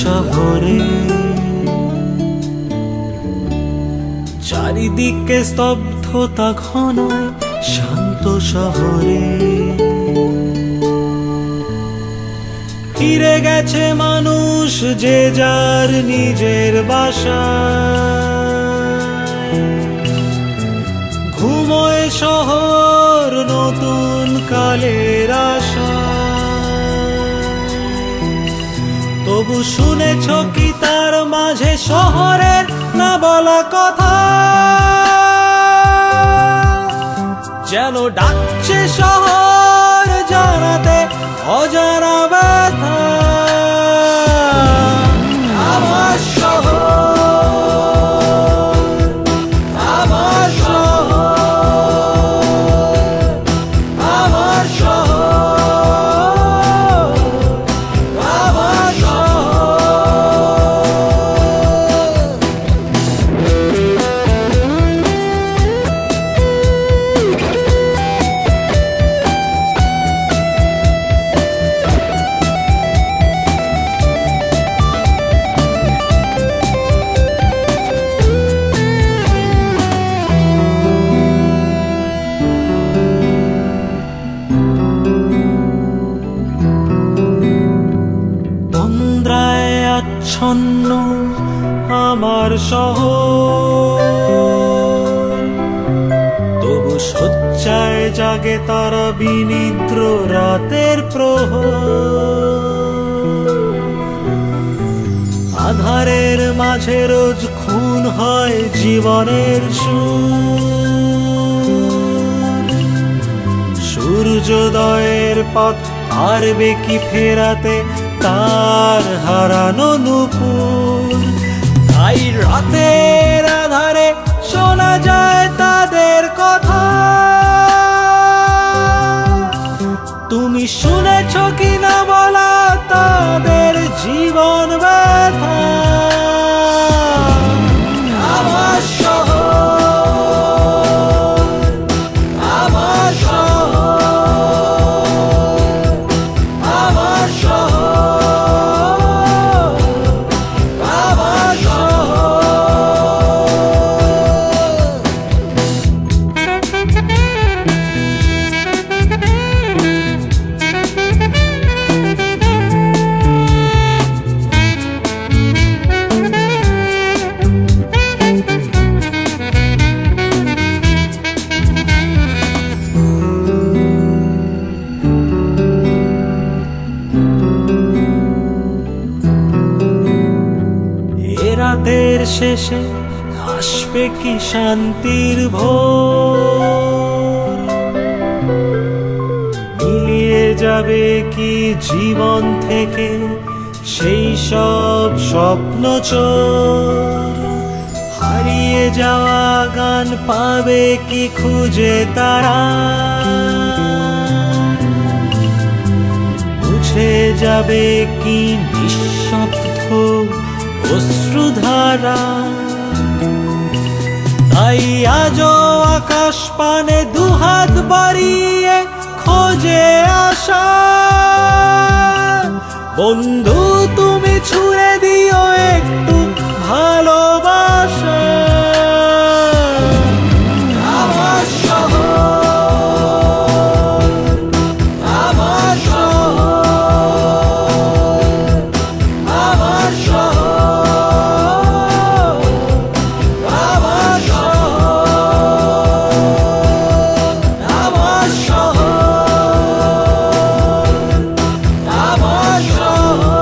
শহরে চারিদিকে স্তব্ধতা ঘনায় শান্ত শহরে ফিরে গেছে মানুষ যে যার নিজের বাসায় ঘুমোয় শহর নতুন কালের আশা তবু শুনেছ কি তার মাঝে শহরের না বলা কথা যেন ডাকছে শহর জানাতে অজানা ব্যথা আমার শহর আমার শহর আমার শহর আমার তন্দ্রায় আচ্ছন্ন আমার শহর তবু শয্যায় জাগে তারা বিনিদ্র রাতের প্রহর আধারের মাঝে রোজ খুন হয় জীবনের সুর সূর্যোদয়ের পথ পারবে কি ফেরাতে তার হারানো নুপুর তাই রাতের আধারে শোনা যায় তাদের কথা তুমি শুনেছ কি না বলা তাদের জীবন ব্যথা আমার শহর আমার শহর আমার শহর আমার শহর রাতের শেষে আসবে কি শান্তির ভোর মিলিয়ে যাবে কি জীবন থেকে সেই সব স্বপ্ন চোর হারিয়ে যাওয়া গান পাবে কি খুঁজে তারা মুছে যাবে কি নিঃশব্দ অশ্রুধারা তাই আজও আকাশ পানে দুহাত বাড়িয়ে খোঁজে আশা বন্ধু তুমি ছুঁড়ে দিও একটু ভালোবাসা আমার শহর আমার শহর আমার শহর আমার শহর আমার শহর আমার শহর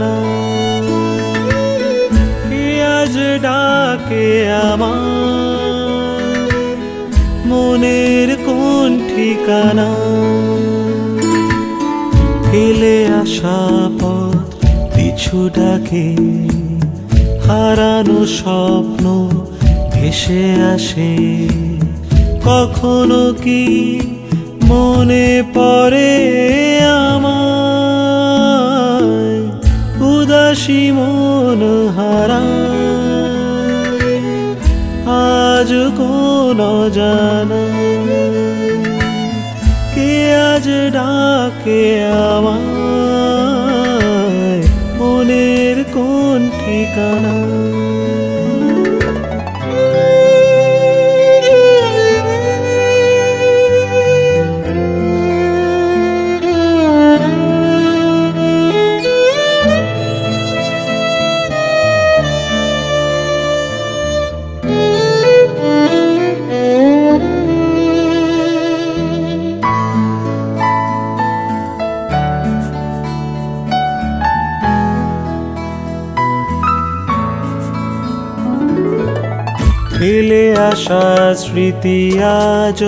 জানা কে আজ ডাকে আমার মনের কোন ঠিকানা ফেলে আসা পথ পিছু ডাকে হারানো স্বপ্ন ভেসে আসে কখনো কি মনে পড়ে আমায় উদাসী মন হারায় আজ কোন জানা কে আজ ডাকে আমায় মনের কোন ঠিকানা ফেলে আসা স্মৃতি আজ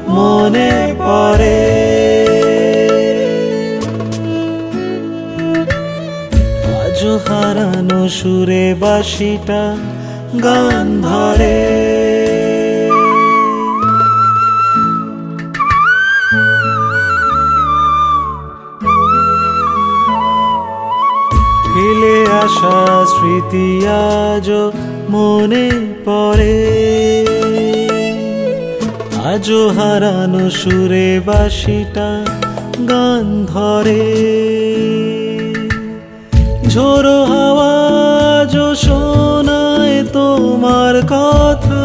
মনে পড়ে আজ হারানো সুরে বাঁশিটা গান ধরে ফেলে আসা স্মৃতি আজ মনে পড়ে আজও হারানো সুরে বাঁশিটা গান ধরে ঝোড়ো আওয়াজ শোনায় তোমার কথা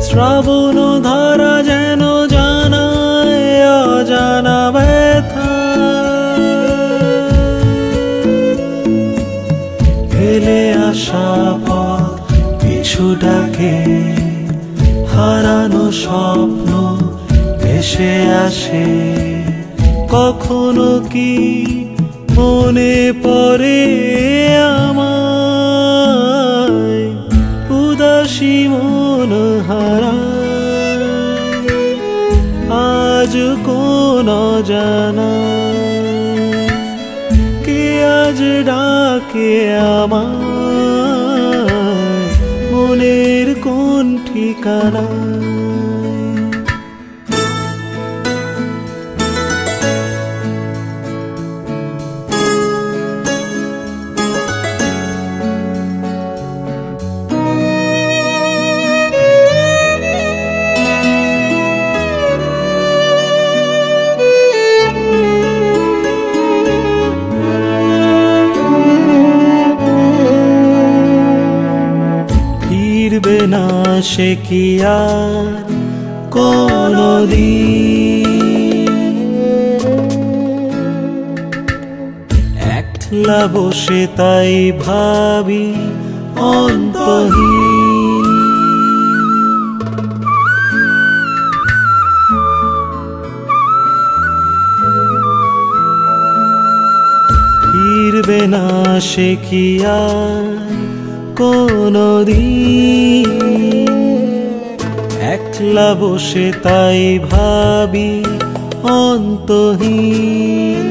শ্রাবণ ধারা যেন জানায় অজানা ব্যথা ফেলে আসা পথ পিছু ডাকে হারানো স্বপ্ন ভেসে আসে কখনো কি মনে পড়ে আমায় উদাসী মন হারায় আজ কোন জানা কে আজ ডাকে আমায় মনের কোন ঠিকানা ফিরবে না সে কি আর কোনদিন একলা বসে তাই ভাবি অন্তহীন ফিরবে না সে কি আর কোনদিন একলা বসে তাই ভাবি অন্তহীন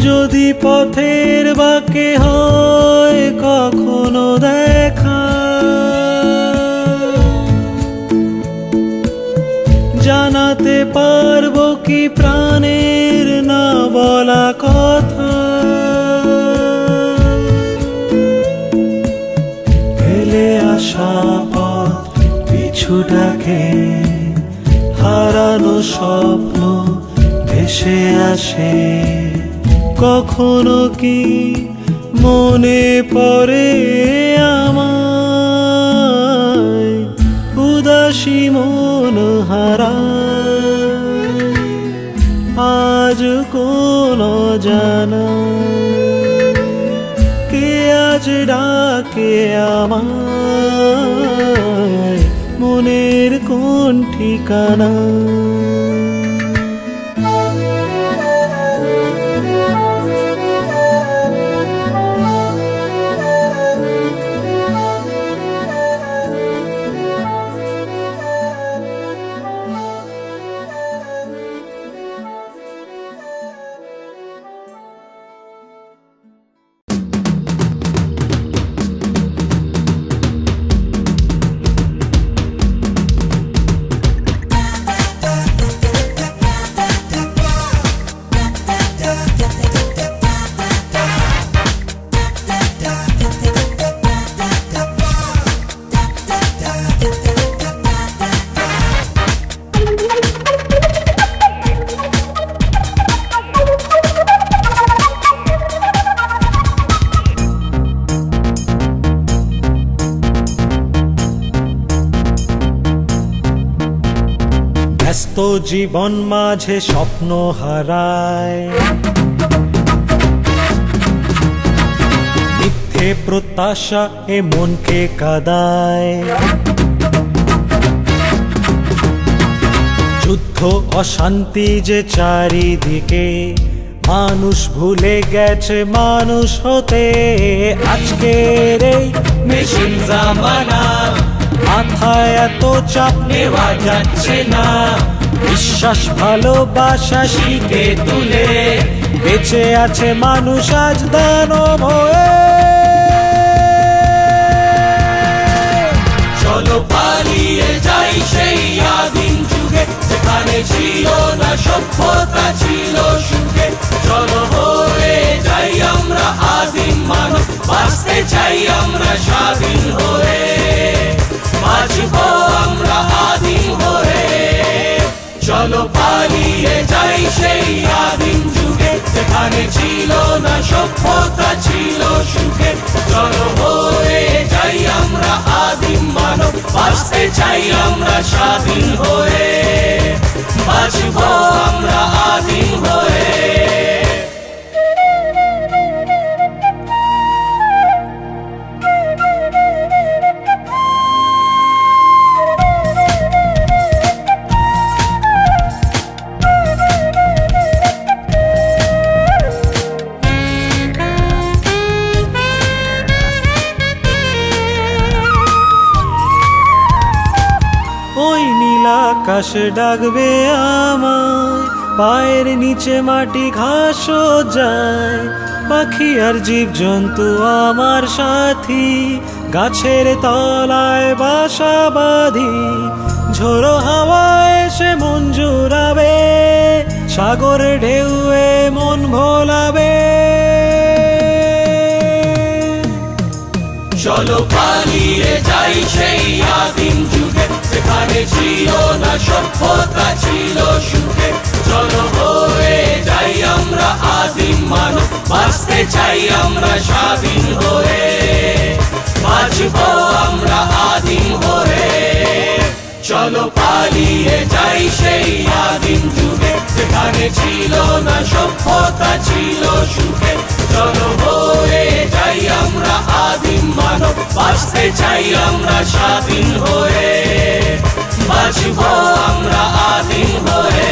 যদি পথের বাঁকে হয় কখনো দেখা জানাতে পারবো কি প্রাণের না বলা কথা আসা পথ পিছু ডাকে হারানো স্বপ্ন ভেসে আসে কখনো কি মনে পড়ে আমায় উদাসী মন হারায় আজ কোন জানা কে আজ ডাকে আমায় মনের কোন ঠিকানা জীবন মাঝে স্বপ্ন হারায়, মিথ্যে প্রত্যাশা এ মনকে কাদায়। যুদ্ধ অশান্তি যে চারিদিকে, মানুষ ভুলে গেছে মানুষ হতে। আজকের এই মেশিন জামানা, মাথায় এত চাপ নেওয়া যাচ্ছে না। বিশ্বাস ভালোবাসা শিখে তুলে, বেঁচে আছে মানুষ আজ দানব হয়ে। চলো পালিয়ে যাই সেই আদিম যুগে, যেখানে ছিল না সভ্যতা, ছিল সুখে। চলো হয়ে যাই আমরা আদিম মানব, বাঁচতে চাই আমরা স্বাধীন হয়ে, বাঁচবো আমরা আদিম হয়ে। চলো পালিয়ে যাই সেই আদিম যুগে, যেখানে ছিল না সভ্যতা, ছিল সুখে। চলো হয়ে যাই আমরা আদিম মানব, বাঁচতে চাই আমরা স্বাধীন হয়ে, বাঁচবো আমরা আদিম হয়ে। ওই নীল আকাশে ডাকবে আমায়, পায়ের নিচে মাটি ঘাসও যায়। পাখি আর জীব জন্তু আমার সাথী, গাছের তলায় বাসা বাঁধি। ঝোড়ো হাওয়ায় এসে মন জুড়াবে, সাগরে ঢেউয়ে মন ভোলাবে। চলো পালিয়ে যাই সেই আদিম যুগে, যেখানে ছিল না সভ্যতা, ছিল সুখে। চলো হয়ে যাই আমরা আদিম মানব, বাঁচতে চাই আমরা স্বাধীন হয়ে, বাঁচবো আমরা আদিম হয়ে। চলো পালিয়ে যাই সেই আদিম যুগে, যেখানে ছিল না সভ্যতা, ছিল সুখে। চলো হয়ে যাই আমরা আদিম মানব, বাঁচতে চাই আমরা স্বাধীন হয়ে, বাঁচবো আমরা আদিম হয়ে।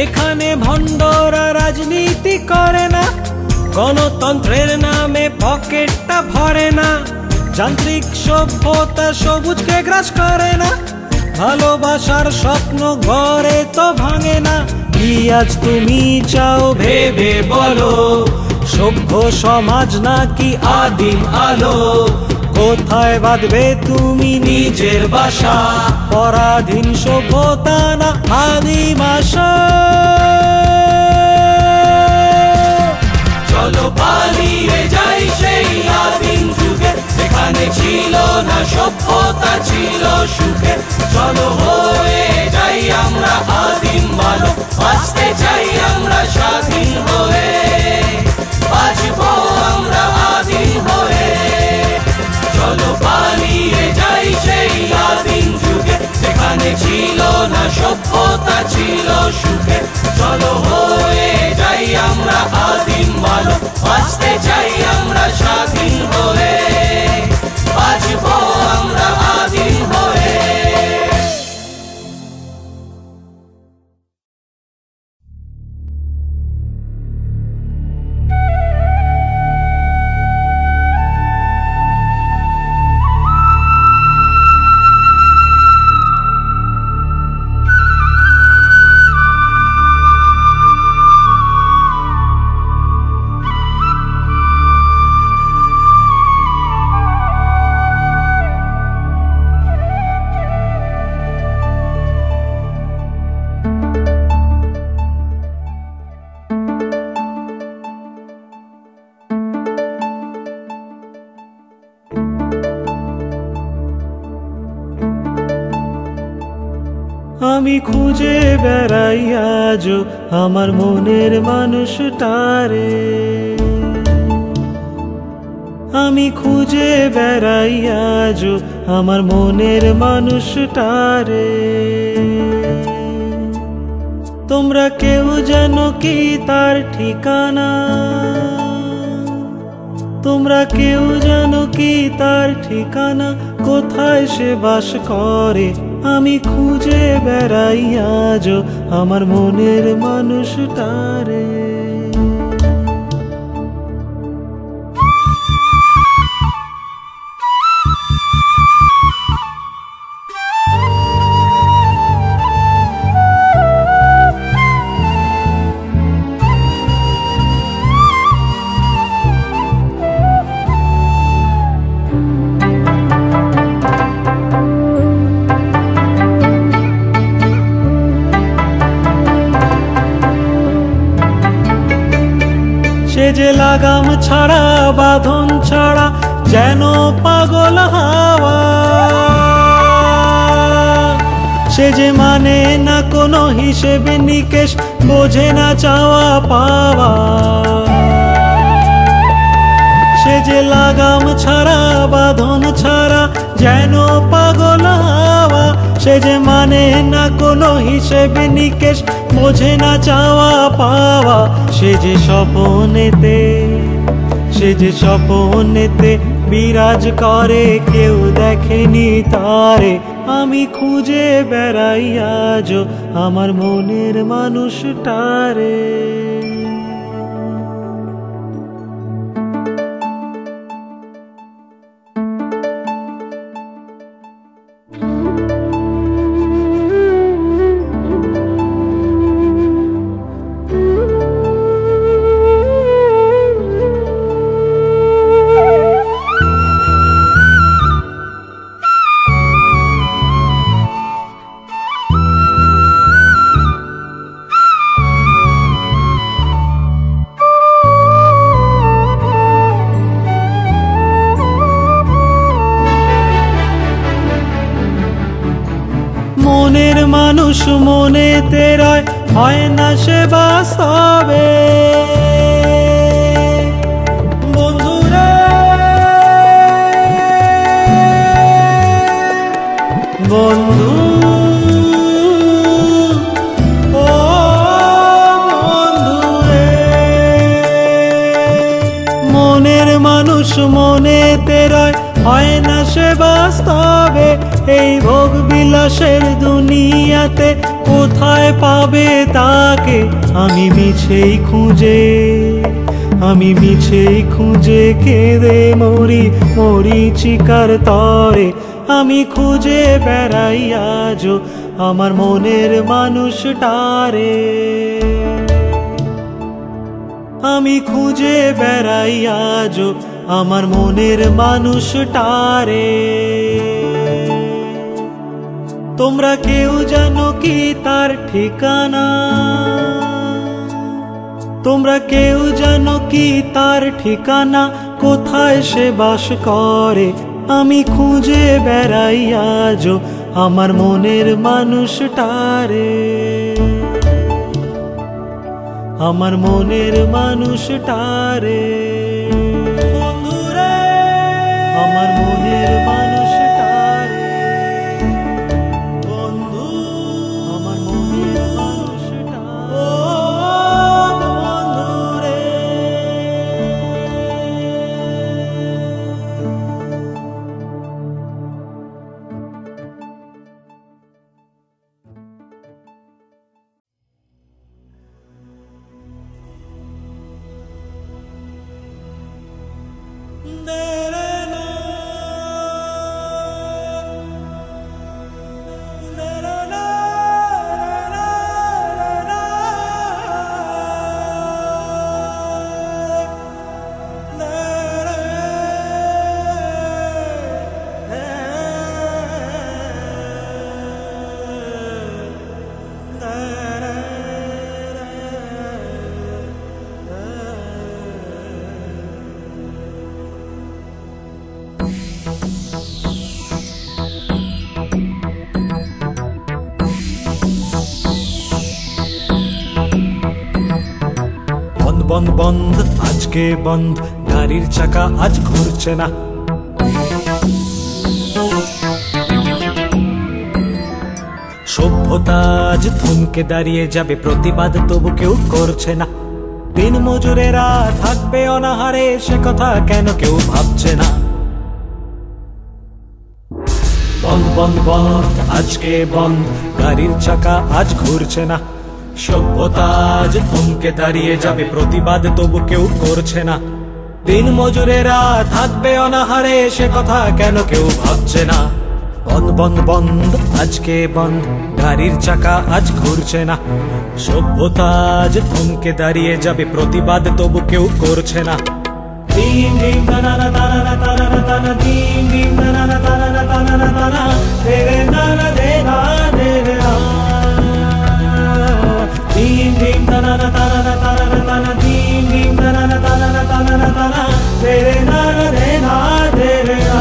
এখানে ভণ্ডরা রাজনীতি করে না, গণতন্ত্রের নামে পকেটটা ভরে না। যান্ত্রিক সভ্যতা সবুজকে গ্রাস করে না, ভালোবাসার স্বপ্ন গড়ে তো ভাঙে না। কি আজ তুমি চাও ভেবে বলো, সভ্য সমাজ নাকি আদিম আলো? কোথায় বাঁধবে তুমি নিজের বাসা, পরাধীন সভ্যতা না আদিম আশা? চলো পালিয়ে যাই সেই আদিম যুগে, যেখানে ছিল না সভ্যতা, ছিল সুখে। চলো হয়ে যাই আমরা আদিম মানব, বাঁচতে চাই আমরা স্বাধীন হয়ে, বাঁচবো আমরা আদিম হয়ে। চলো পালিয়ে যাই সেই আদিম যুগে, যেখানে ছিল না সভ্যতা, ছিল সুখে। চলো হয়ে যাই আমরা আদিম মানব, বাঁচতে চাই আমরা স্বাধীন হয়ে, বাঁচবো আমরা আদিম হয়ে। আমি খুঁজে বেড়াই আজও আমার মনের মানুষটারে, আমি খুঁজে বেড়াই আজও আমার মনের মানুষটারে। তোমরা কেউ জানো কি তার ঠিকানা? তোমরা কেউ জানো কি তার ঠিকানা? কোথায় সে বাস করে? আমি খুঁজে বেড়াই আজও আমার মনের মানুষটারে। সে যে লাগাম ছাড়া বাঁধন ছাড়া যেন পাগল হাওয়া, সে যে মানে না কোনো হিসেব নিকেশ, বোঝে না চাওয়া পাওয়া। সে যে লাগাম ছাড়া বাঁধন ছাড়া যেন পাগল হাওয়া, সে যে মানে না কোনো হিসেব নিকেশ, বোঝে না চাওয়া পাওয়া। সে যে স্বপনেতে, সে যে স্বপনেতে বিরাজ করে, কেউ দেখেনি তারে। আমি খুঁজে বেড়াই আজও আমার মনের মানুষটারে। মনের মানুষ মনেতে রয়, হয় না সে বাস্তবে। বন্ধুরে বন্ধু, ও বন্ধুরে, মনের মানুষ মনেতে রয়, হয় না সে বাস্তবে। এই ভোগ বিলাসের দুনিয়াতে কোথায় পাবে তাকে? আমি মিছেই খুঁজে, আমি মিছেই খুঁজে কেঁদে মরি মরিচিকার তরে। আমি খুঁজে বেড়াই আজও আমার মনের মানুষটারে, আমি খুঁজে বেড়াই আজও আমার মনের মানুষটারে। তোমরা কেউ জানো কি তার ঠিকানা? তোমরা কেউ জানো কি তার ঠিকানা? কোথায় সে বাস করে? আমি খুঁজে বেড়াই আজও আমার মনের মানুষটারে, আমার মনের মানুষটারে। বন্ধুরে, আমার মনের মানুষটারে। বন্ধু, আমার মনের মানুষটারে। ও বন্ধুরে, বন্ধ বন্ধ আজকে বন্ধ, গাড়ির চাকা আজ ঘুরছে না। সভ্যতা আজ থমকে দাঁড়িয়ে যাবে, প্রতিবাদ তবু কেউ করছে না। দিন মজুরেরা থাকবে অনাহারে, সে কথা কেন কেউ ভাবছে না। বন্ধ বন্ধ বন্ধ আজকে বন্ধ, গাড়ির চাকা আজ ঘুরছে না। সভ্যতা আজ থমকে দাঁড়িয়ে যাবে, প্রতিবাদ তবু কেউ করছে না। দিন মজুরেরা থাকবে অনাহারে, সে কথা কেন কেউ ভাবছে না। বন্ধ বন্ধ বন্ধ আজকে বন্ধ, গাড়ির চাকা আজ ঘুরছে না। সভ্যতা আজ থমকে দাঁড়িয়ে যাবে, প্রতিবাদ তবু কেউ করছে না। দিন দিন তানানা তানানা তানানা তানা, দিন দিন তানানা তানানা তানানা তানা, দেরে নানা দে না দেরে না। দিন দিন তানানা তানানা তানানা তানা, দিন দিন তানানা তানানা তানানা তানা, দেরে নানা দে না দেরে না।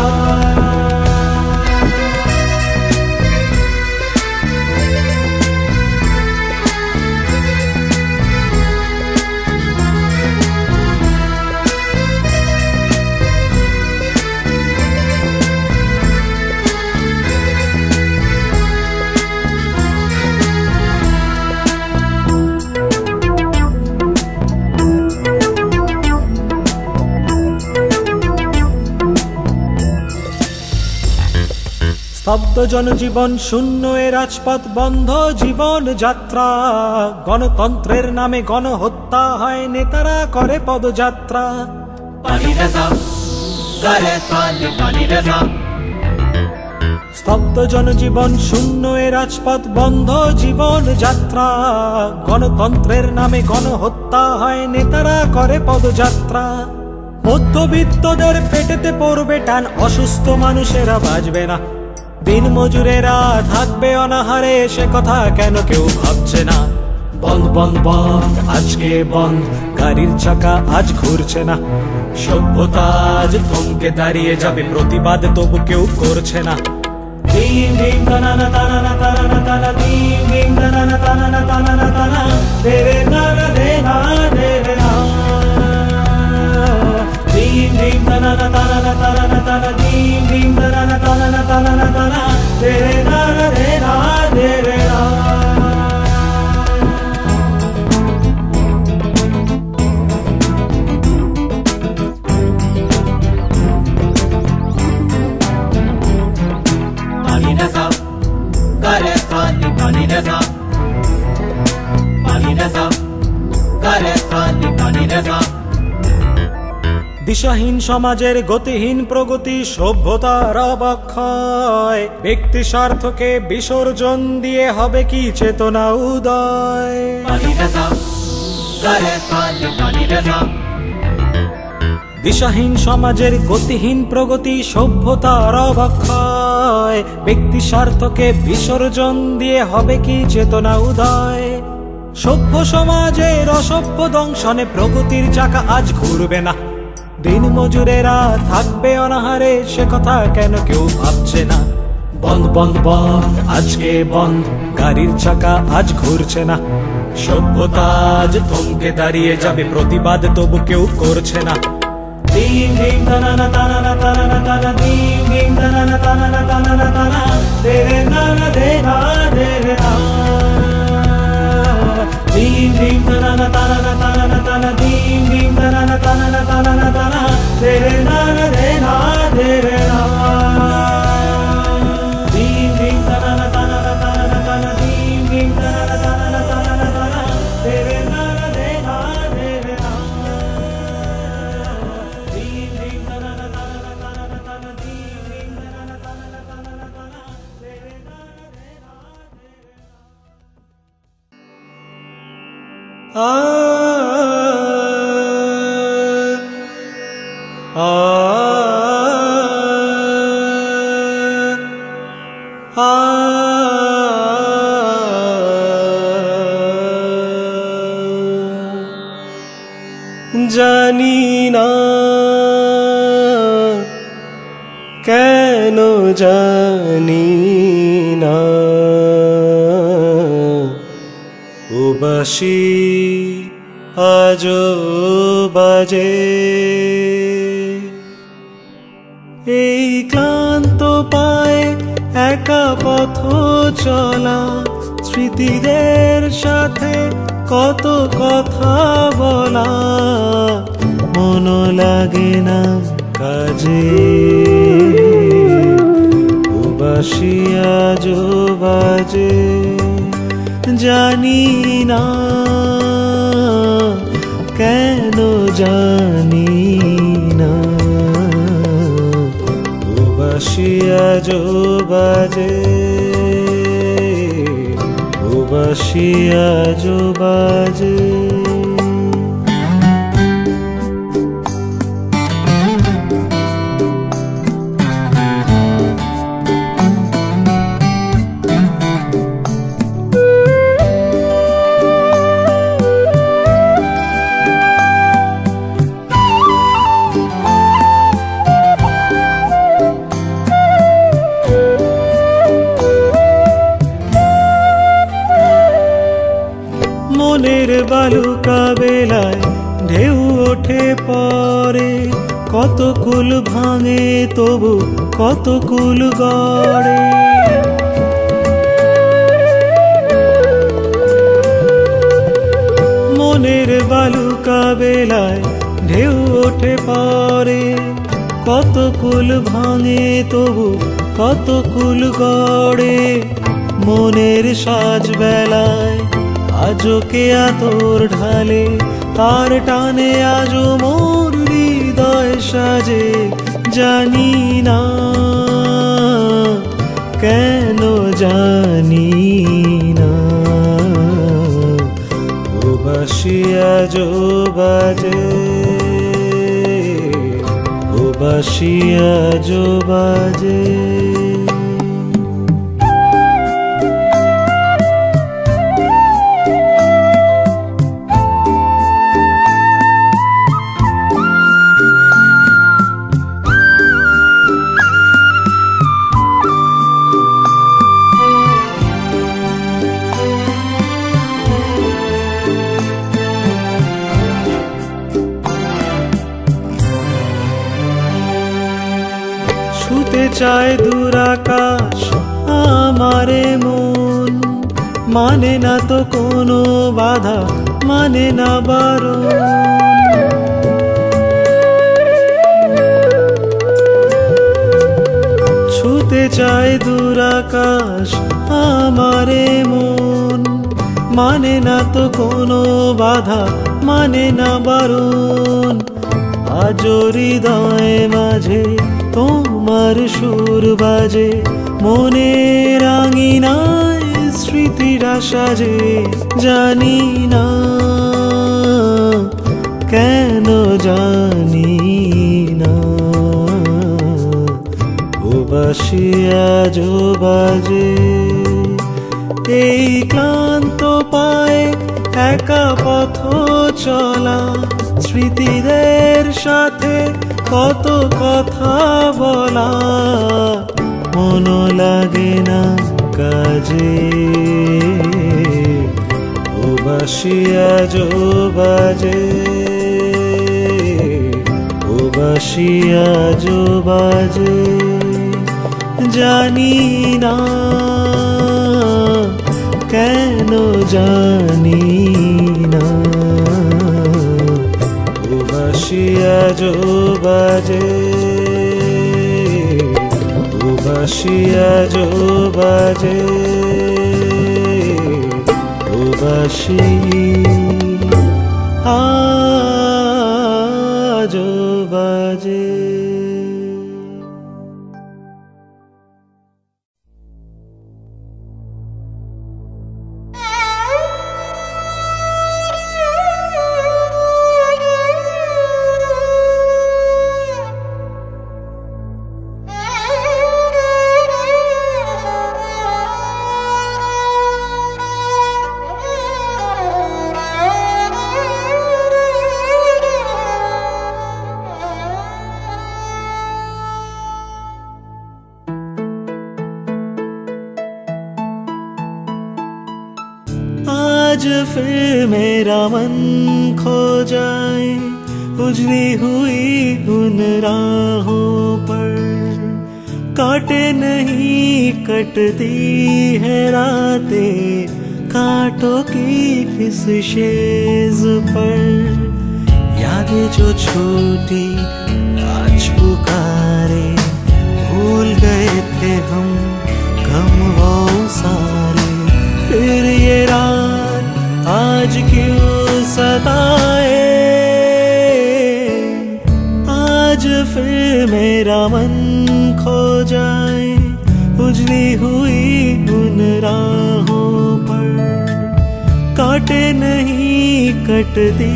স্তব্ধ জনজীবন শূন্য, এ রাজপথ বন্ধ জীবন যাত্রা। গণতন্ত্রের নামে গণহত্যা হয়, নেতারা করে পদযাত্রা। স্তব্ধ জনজীবন শূন্য, এ রাজপথ বন্ধ জীবন যাত্রা। গণতন্ত্রের নামে গণহত্যা হয়, নেতারা করে পদযাত্রা। মধ্যবিত্তদের পেটেতে পড়বে টান, অসুস্থ মানুষেরা বাঁচবে না। দিন মজুরেরা থাকবে অনাহারে, সে কথা কেন কেউ ভাবছে না। বন্ধ বন্ধ বন্ধ আজকে বন্ধ, গাড়ির চাকা আজ ঘুরছে না। সভ্যতা আজ থমকে দাঁড়িয়ে যাবে, প্রতিবাদ তবু কেউ করছে না। দিন দিন তানানা তানানা তানানা তানা, দিন দিন তানানা তানানা তানানা তানা, দেরে নানা দে না দেরে না। দিন দিন তানানা তানানা তানানা তানা, দিন দিন তানানা তানানা তানানা তানা, দেরে নানা দে না দেরে না। দিশাহীন সমাজের গতিহীন প্রগতি, সভ্যতার অবক্ষয়। ব্যক্তি স্বার্থকে বিসর্জন দিয়ে হবে কি চেতনা উদয়। দিশাহীন সমাজের গতিহীন প্রগতি, সভ্যতার অবক্ষয়। ব্যক্তি স্বার্থকে বিসর্জন দিয়ে হবে কি চেতনা উদয়। সভ্য সমাজের অসভ্য দংশনে প্রগতির চাকা আজ ঘুরবে না। দিন মজুরেরা থাকবে অনাহারে, সে কথা কেন কেউ ভাবছে না। বন্ধ বন্ধ বন্ধ আজকে বন্ধ, গাড়ির চাকা আজ ঘুরছে না। সভ্যতা আজ থমকে দাঁড়িয়ে যাবে, প্রতিবাদ তবু কেউ করছে না। দিন দিন তানানা তানানা তানানা তানা, দিন দিন তানানা তানানা তানানা তানা, দেরে নানা দে না দেরে না। দিন দিন তানানা তানানা তানানা তানা, দিন দিন তানানা তানানা তানানা তানা, দেরে নানা দে না দেরে না। দিন দিন তানানা তানানা তানানা তানা, দিন দিন তানানা তানানা তানানা তানা, দেরে নানা দে না দেরে না। দিন দিন তানানা তানানা তানানা তানা, দিন দিন তানানা তানানা তানানা তানা, দেরে নানা দে না দেরে না। জানি না কেন জানি না, উবাসী আজো বাজে। এই ক্লান্ত পায়ে একা পথ চলা, স্মৃতিদের সাথে কত কথা বলা, মন লাগে না কাজে। উবাসী আজো বাজে, জানি না কেন জানি না। উবাসী আজো বাজে, উবাসী আজো বাজে। মনের বালুকা বেলায় ঢেউ ওঠে পরে, কত কুল ভাঙে তবু কত কুল গড়ে। মনের বালুকা বেলায় ঢেউ ওঠে পরে, কত কুল ভাঙে তবু কত কুল গড়ে। মনের সাজ বেলায় আজো কে আতর ঢালে, তার টানে আজো মোর হৃদয় সাজে। জানি না কেন জানি না। উবাসী আজো বাজে, উবাসী আজো বাজে। ছুতে চায় দূর আকাশ আমারে মন, মানে না তো কোনো বাধা, মানে না বারণ। ছুতে চায় দূর আকাশ আমারে মন, মানে না তো কোনো বাধা, মানে না বারণ। আজো হৃদয় মাঝে তোমার সুর বাজে, মনের আঙিনায় স্মৃতিরা সাজে। জানি না কেন জানি না। উবাসী আজো বাজে, এই ক্লান্ত পায়ে একা পথ চলা, স্মৃতিদের সাথে কত কথা বলা, মন লাগে না কাজে। উবাসী আজো বাজে, উবাসী আজো বাজে। জানি না কেন জানি না। উবাসী আজো বাজে, উবাসী আজো বাজে, উবাসী আজো বাজে। फिर मेरा मन खो जाए उजली हुई उन राहों पर, काटे नहीं कटती है रातें कांटों की इस शेज पर। यादें जो छोटी आज पुकारे, भूल गए थे हम गम वो सारे, फिर ये रात आज क्यों सताए। आज फिर मेरा मन खो जाए उजली हुई उन राहों पर, काटे नहीं कटती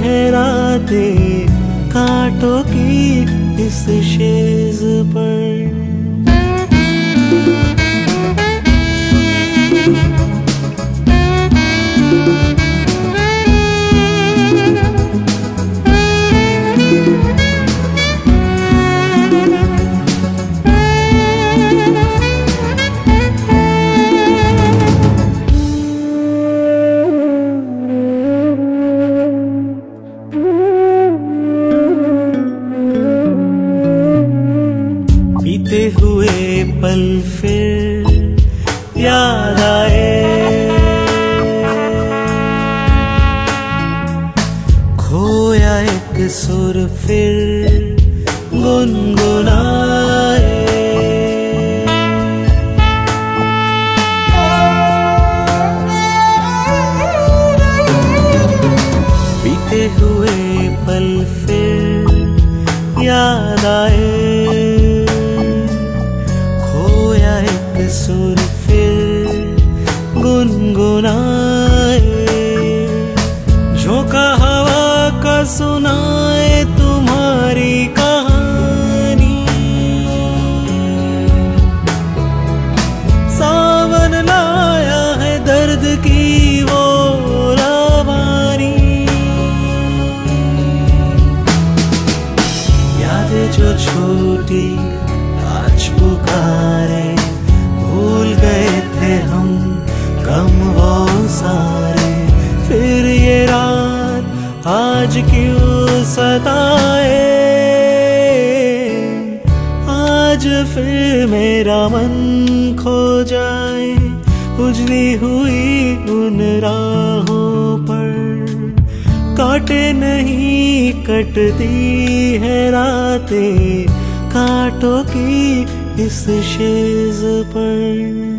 है रातें कांटों की इस शेज पर। बीते हुए पल फिर याद आए, खोया एक सुर फिर गुनगुनाए। बीते हुए पल फिर याद आए, सुर फिर गुनगुनाए। झोंका हवा का सुनाए तुम्हारी कहानी, सावन लाया है दर्द की वो रवानी। यादें जो छोटी आज पुकारे, भूल गए थे हम गम वो सारे, फिर ये रात आज क्यों सताए। आज फिर मेरा मन खो जाए उजली हुई उन राहों पर, काटे नहीं कटती है रातें कांटों की इस शेज पर।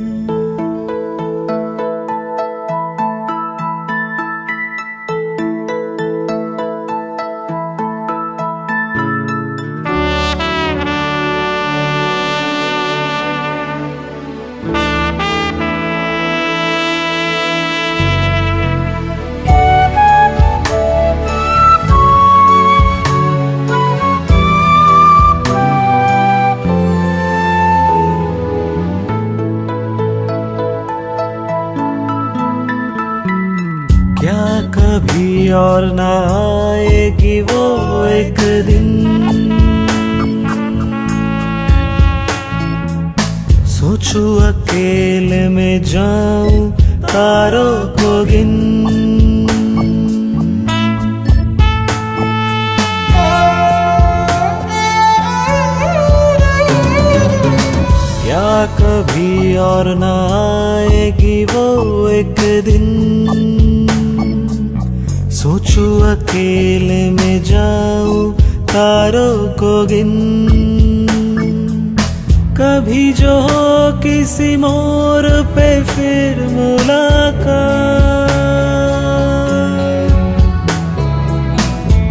क्या कभी और ना आएगी वो एक दिन, सोचूं अकेले में जाऊं तारों को गिन। क्या कभी और ना आएगी वो एक दिन, सोचूं अकेले में जाऊं तारों को गिन। कभी जो हो किसी मोड़ पे फिर मुलाकात,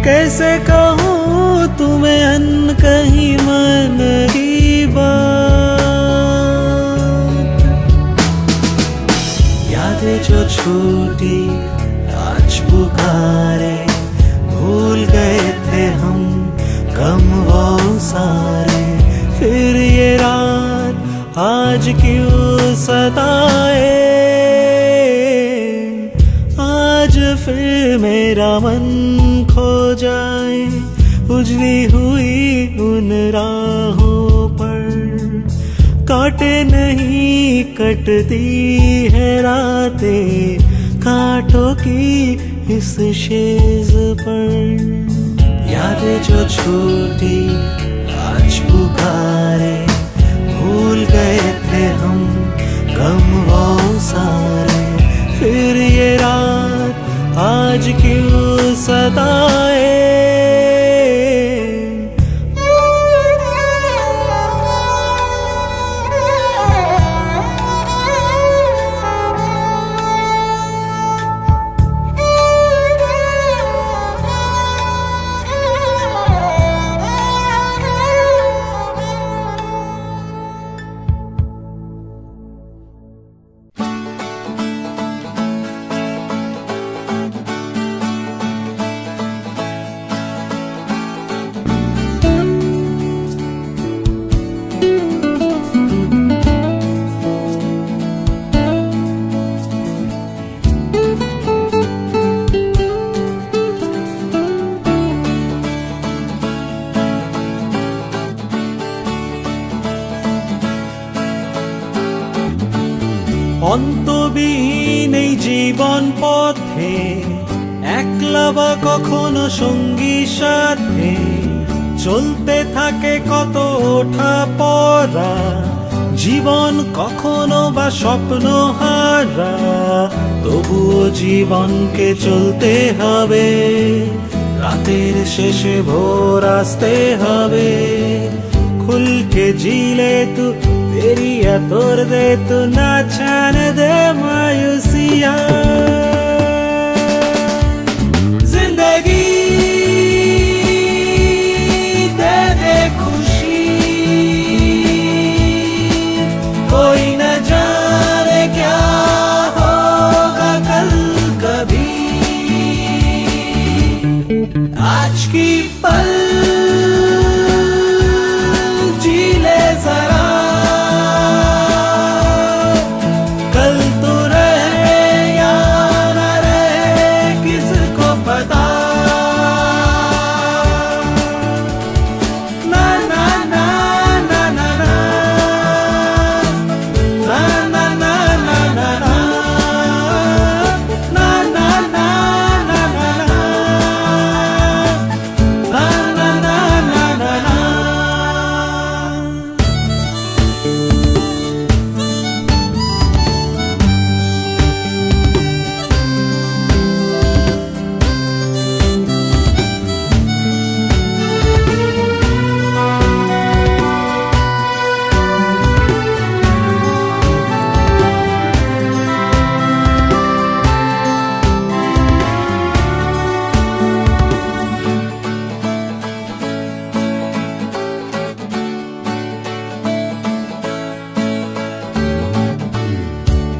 कैसे कहूँ तुम्हें अनकही मन की बात। यादें जो छूटी आज पुकारे, भूल गए थे हम गम वो सारे, फिर ये रात आज क्यों सताए। आज फिर मेरा मन खो जाए उजली हुई उन राहों पर, काटे नहीं कटती है रातें कांटों की इस शेज पर याद जो छूटी आज पुकारे, भूल गए थे हम गम वो सारे, फिर ये रात आज क्यों सताए। অন্তবিহীন এই জীবন পথে একলা বা কখনো সঙ্গী সাথে চলতে থাকে কত ওঠা পড়া, জীবন কখনো বা স্বপ্ন হারা, তবুও জীবনকে চলতে হবে, রাতের শেষে ভোর আসতে হবে। খুলকে জিলে তু तेरी या तोड़ दे तू ना छान दे मायूसिया। जिंदगी दे दे खुशी, कोई न जाने क्या होगा कल कभी। आज की पल जी ले जरा,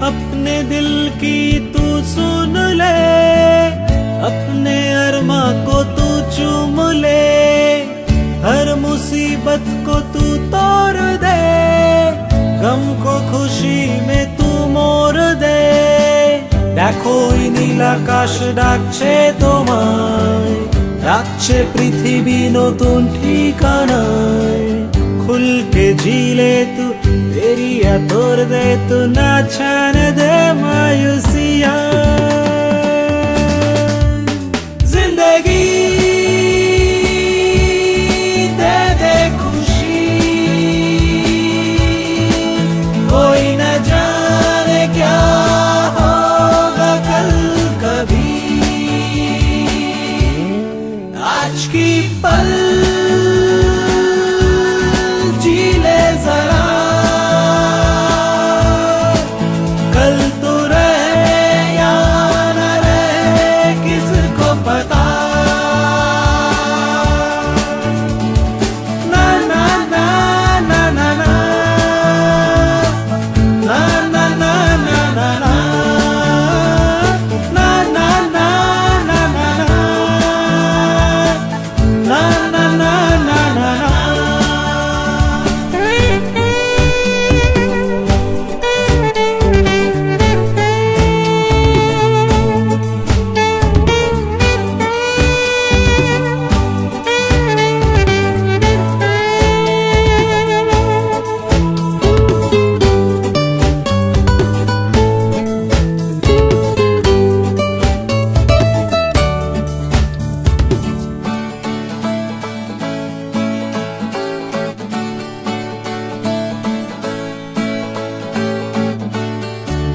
अपने दिल की तू सुन ले, अपने अरमा को तू चूम ले, हर मुसीबत को तू तोड़ दे, गम को खुशी में तू मोड़ दे। देखो নীল আকাশ ডাকছে তোমায়, ডাকছে পৃথিবী নতুন ঠিকানায়। খুলকে ঝিলে তু तेरी या तोड़ दे तू ना छान दे मायूसिया। जिंदगी दे दे खुशी, कोई न जाने क्या होगा कल कभी। आज की पल जी ले जरा, na na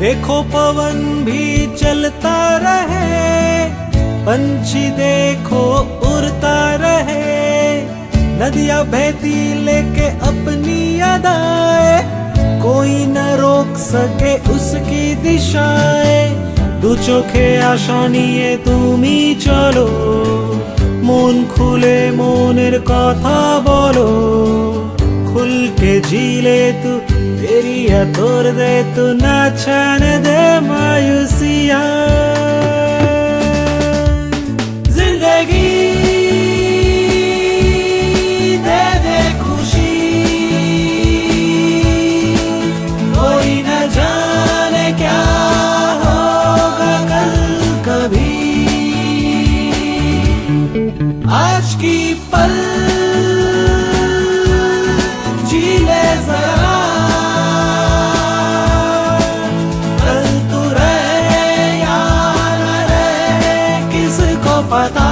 देखो पवन भी चलता रहे, पंछी देखो उड़ता रहे, नदियां बहती लेके अपनी अदाएं, कोई न रोक सके उसकी दिशाएं। दू চোখে আশা নিয়ে তুমি চলো, মন খুলে মনের কথা বলো, খুলকে ঝিলে তু तेरिया तोड़ दे तू ना छान दे मायूसिया। जिंदगी दे दे खुशी, कोई न जाने क्या होगा कल कभी। आज की पल जी ले जरा, पता